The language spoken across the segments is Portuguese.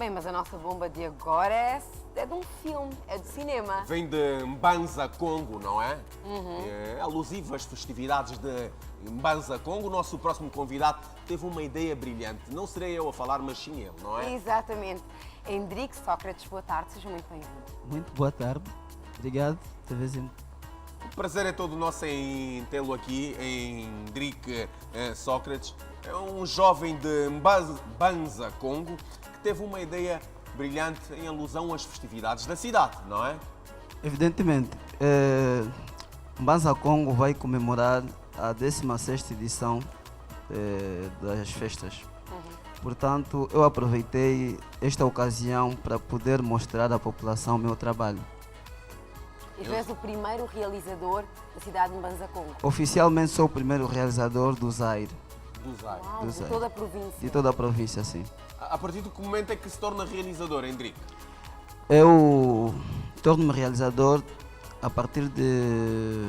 Bem, mas a nossa bomba de agora é de um filme, é de cinema. Vem de Mbanza Congo, não é? É alusivo às festividades de Mbanza Congo. O nosso próximo convidado teve uma ideia brilhante. Não serei eu a falar, mas sim ele, não é? Exatamente. Hendrik Sócrates, boa tarde, seja muito bem-vindo. Muito boa tarde. Obrigado. O prazer é todo nosso em tê-lo aqui, Hendrik Sócrates. É um jovem de Mbanza Congo que teve uma ideia brilhante em alusão às festividades da cidade, não é? Evidentemente, Mbanza Congo vai comemorar a 16ª edição das festas. Portanto, eu aproveitei esta ocasião para poder mostrar à população o meu trabalho. E tu és o primeiro realizador da cidade de Mbanza Congo. Oficialmente sou o primeiro realizador do Zaire, Do Zaire. Uau, do de Zaire. toda a província. de toda a província, sim. A partir de que momento é que se torna realizador, Hendrik? Eu torno-me realizador a partir de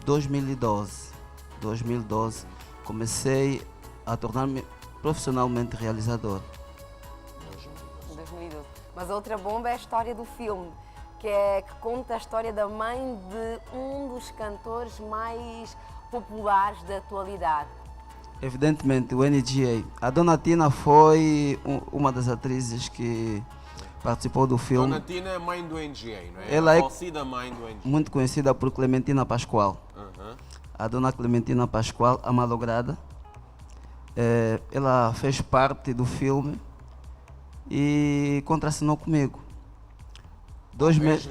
2012. 2012 comecei a tornar-me profissionalmente realizador. Em 2012. Mas a outra bomba é a história do filme, que conta a história da mãe de um dos cantores mais populares da atualidade. Evidentemente, o NGA. A Dona Tina foi uma das atrizes que participou do filme, Dona Tina é a mãe do NGA, não é? Ela a é- falecida mãe do NGA. muito conhecida por Clementina Pascoal. Uhum. A Dona Clementina Pascoal, a malograda, ela fez parte do filme e contracenou comigo. 2 És meses,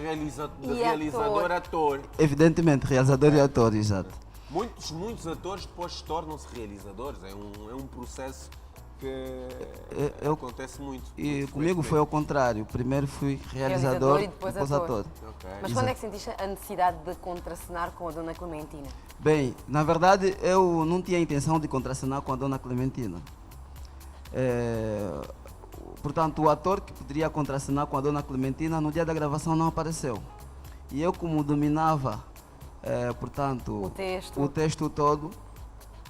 E realizador, ator. evidentemente, realizador e ator, exato. Muitos atores depois se tornam-se realizadores. É um processo que acontece muito. E muito comigo foi ao contrário. Primeiro fui realizador e depois ator. Ok. Mas quando é que sentiste a necessidade de contracenar com a Dona Clementina? Bem, na verdade, eu não tinha intenção de contracenar com a Dona Clementina. Portanto, o ator que poderia contracenar com a Dona Clementina no dia da gravação não apareceu. E eu, como dominava, portanto, O texto. o texto todo,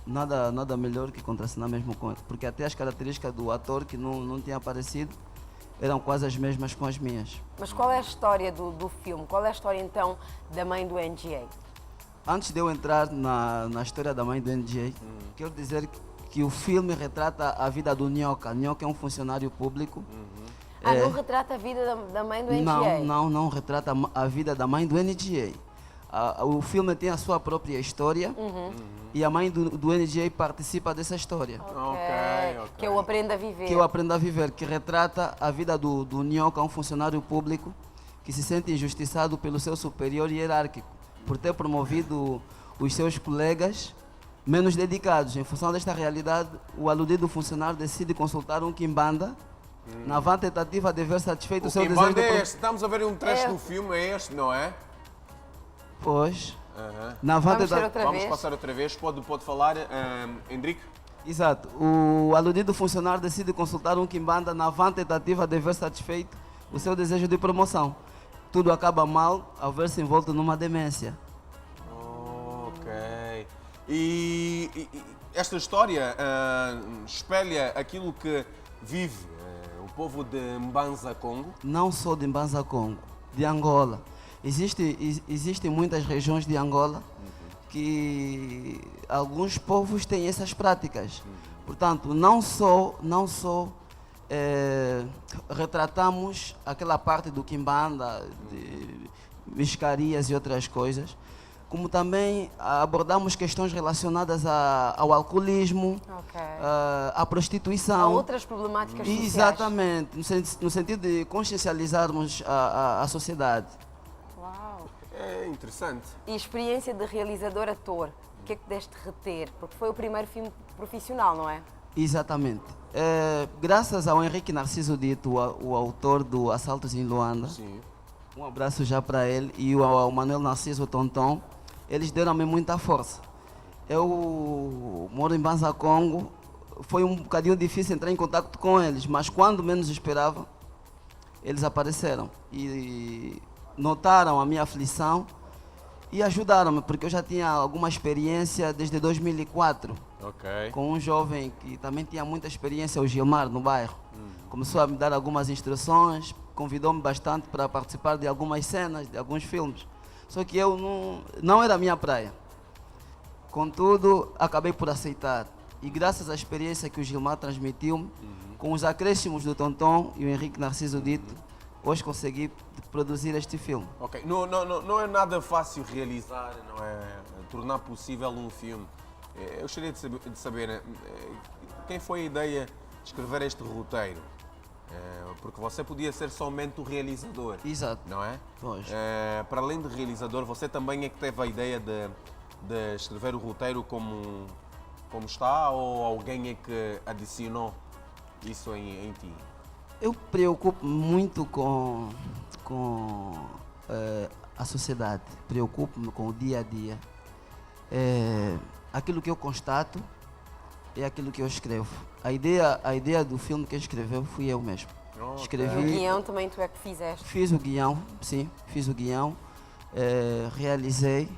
nada melhor que contracenar mesmo com ele. Porque até as características do ator que não tinha aparecido eram quase as mesmas com as minhas. Mas qual é a história do filme? Qual é a história então da mãe do NGA? Antes de eu entrar na história da mãe do NGA, quero dizer que o filme retrata a vida do Nhoca. Nhoca é um funcionário público. Não retrata a vida da mãe do NGA? Não retrata a vida da mãe do NGA. O filme tem a sua própria história e a mãe do NGA participa dessa história. Ok. Que eu aprendo a viver. Que eu aprendo a viver, que retrata a vida do Nhoca, um funcionário público que se sente injustiçado pelo seu superior hierárquico, por ter promovido os seus colegas menos dedicados. Em função desta realidade, o aludido funcionário decide consultar um quimbanda na vã tentativa de ver satisfeito o O seu que desejo banda é de... este? Estamos a ver um trecho do filme, é este, não é? Pois, Aham. na vã Vamos ter tentativa... outra Vamos vez? passar outra vez. Pode falar, Hendrik? Exato. O aludido funcionário decide consultar um quimbanda na vã tentativa de ver satisfeito o seu desejo de promoção. Tudo acaba mal ao ver-se envolto numa demência. Ok. E esta história espelha aquilo que vive o povo de Mbanza Congo. Não só de Mbanza Congo, de Angola. Existem muitas regiões de Angola que alguns povos têm essas práticas. Portanto, não só retratamos aquela parte do quimbanda, de miscarias e outras coisas, como também abordamos questões relacionadas ao alcoolismo, Ok. à Há prostituição. outras problemáticas sociais. Exatamente, no sentido de consciencializarmos a sociedade. Uau. É interessante. E experiência de realizador-ator, o que é que pudeste reter? Porque foi o primeiro filme profissional, não é? Exatamente. Graças ao Henrique Narciso Dito, o autor do Assaltos em Luanda, Sim. um abraço já para ele, e ao Manuel Narciso Tonton, eles deram-me muita força. Eu moro em Mbanza Congo, foi um bocadinho difícil entrar em contato com eles, mas quando menos esperava, eles apareceram e notaram a minha aflição e ajudaram-me, porque eu já tinha alguma experiência desde 2004 Ok. com um jovem que também tinha muita experiência, o Gilmar, no bairro. começou a me dar algumas instruções, convidou-me bastante para participar de algumas cenas, de alguns filmes. Só que eu não era a minha praia. Contudo, acabei por aceitar. E graças à experiência que o Gilmar transmitiu-me, com os acréscimos do Tonton e o Henrique Narciso Dito, hoje consegui produzir este filme. Ok, não é nada fácil realizar, não é? Tornar possível um filme. Eu gostaria de saber quem foi a ideia de escrever este roteiro? Porque você podia ser somente o realizador. Exato. Não é? Pois. Para além de realizador, você também é que teve a ideia de escrever o roteiro como está, ou alguém é que adicionou isso em ti? Eu preocupo-me muito com a sociedade, preocupo-me com o dia a dia. Aquilo que eu constato é aquilo que eu escrevo. A ideia do filme que escreveu fui eu mesmo. Okay. Escrevi. O guião também tu é que fizeste. Fiz o guião, sim, fiz o guião, realizei,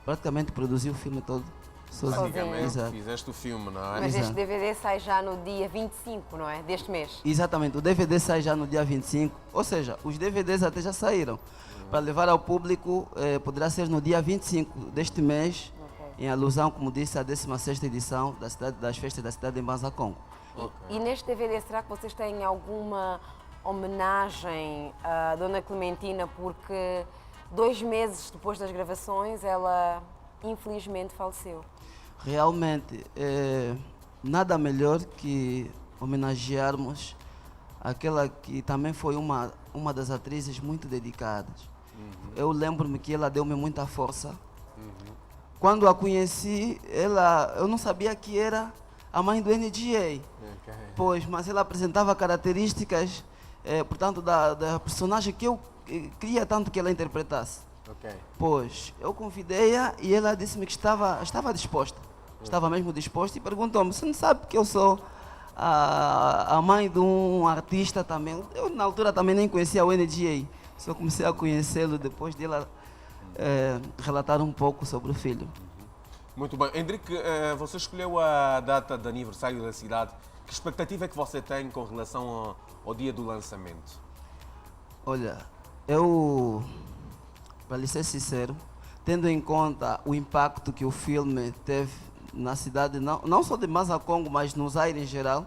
praticamente produzi o filme todo sozinho. Basicamente, Exato. fizeste o filme, não é? Mas Exato. este DVD sai já no dia 25, não é? Deste mês. Exatamente, o DVD sai já no dia 25, ou seja, os DVDs até já saíram. Para levar ao público, poderá ser no dia 25 deste mês, Ok. em alusão, como disse, à 16ª edição das festas da cidade de Mbanza Congo. E neste DVD, será que vocês têm alguma homenagem à Dona Clementina? Porque 2 meses depois das gravações, ela infelizmente faleceu. Realmente, nada melhor que homenagearmos aquela que também foi uma das atrizes muito dedicadas. Eu lembro-me que ela deu-me muita força. Quando a conheci, eu não sabia que era a mãe do NGA. Pois, mas ela apresentava características, portanto, da personagem que eu queria tanto que ela interpretasse. Pois, eu convidei-a e ela disse-me que estava disposta. Estava mesmo disposta e perguntou-me: você não sabe que eu sou a mãe de um artista também? Eu, na altura, também nem conhecia o NGA. Só comecei a conhecê-lo depois de ela relatar um pouco sobre o filho. Muito bem. Henrique, você escolheu a data de aniversário da cidade. Que expectativa é que você tem com relação ao dia do lançamento? Olha, eu, para lhe ser sincero, tendo em conta o impacto que o filme teve na cidade, não só de Mbanza Congo, mas no Zaire em geral,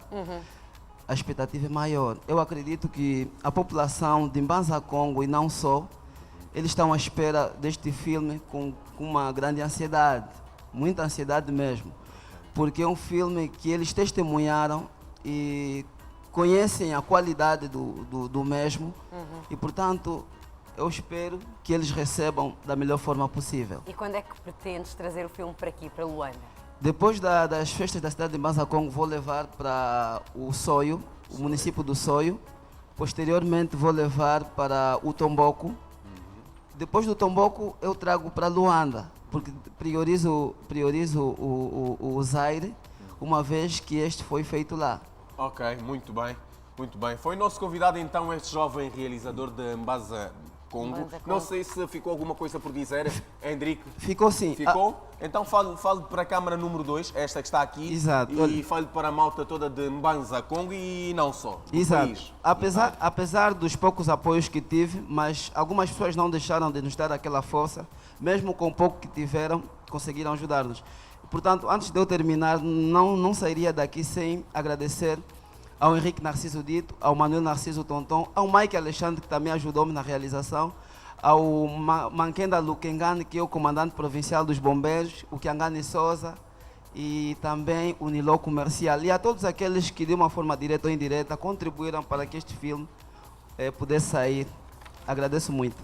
a expectativa é maior. Eu acredito que a população de Mbanza Congo e não só, eles estão à espera deste filme com uma grande ansiedade, muita ansiedade mesmo, porque é um filme que eles testemunharam e conhecem a qualidade do mesmo e, portanto, eu espero que eles recebam da melhor forma possível. E quando é que pretendes trazer o filme para aqui, para Luanda? Depois das festas da cidade de Mbanza Congo, vou levar para o Soio, o município do Soio. Posteriormente, vou levar para o Tomboco. Depois do Tomboco, eu trago para Luanda, porque priorizo o Zaire, uma vez que este foi feito lá. Ok, muito bem. Muito bem. Foi nosso convidado então este jovem realizador de Mbanza Congo. Mbanza Congo. Não sei se ficou alguma coisa por dizer, Henrique. Ficou sim. Ficou? Então fale para a câmara número 2, esta que está aqui. Exato. E Olha. fale para a malta toda de Mbanza Congo e não só. Do Exato. país. Apesar dos poucos apoios que tive, mas algumas pessoas não deixaram de nos dar aquela força, mesmo com o pouco que tiveram, conseguiram ajudar-nos. Portanto, antes de eu terminar, não sairia daqui sem agradecer ao Henrique Narciso Dito, ao Manuel Narciso Tonton, ao Mike Alexandre, que também ajudou-me na realização, ao Mankenda Lukengani, que é o comandante provincial dos bombeiros, o Kiangani Souza e também o Niló Comercial, e a todos aqueles que de uma forma direta ou indireta contribuíram para que este filme pudesse sair. Agradeço muito.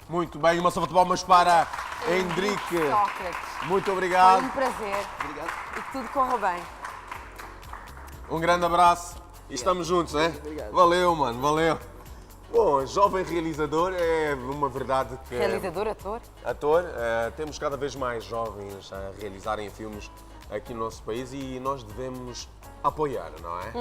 Muito bem, uma salva de palmas para Henrique. Sócrates. Muito Foi obrigado. um prazer. Obrigado. E que tudo corra bem. Um grande abraço e estamos juntos, né? Obrigado. Valeu, mano, valeu. Bom, jovem realizador, é uma verdade que... Realizador, ator. Ator, temos cada vez mais jovens a realizarem filmes aqui no nosso país e nós devemos apoiar, não é?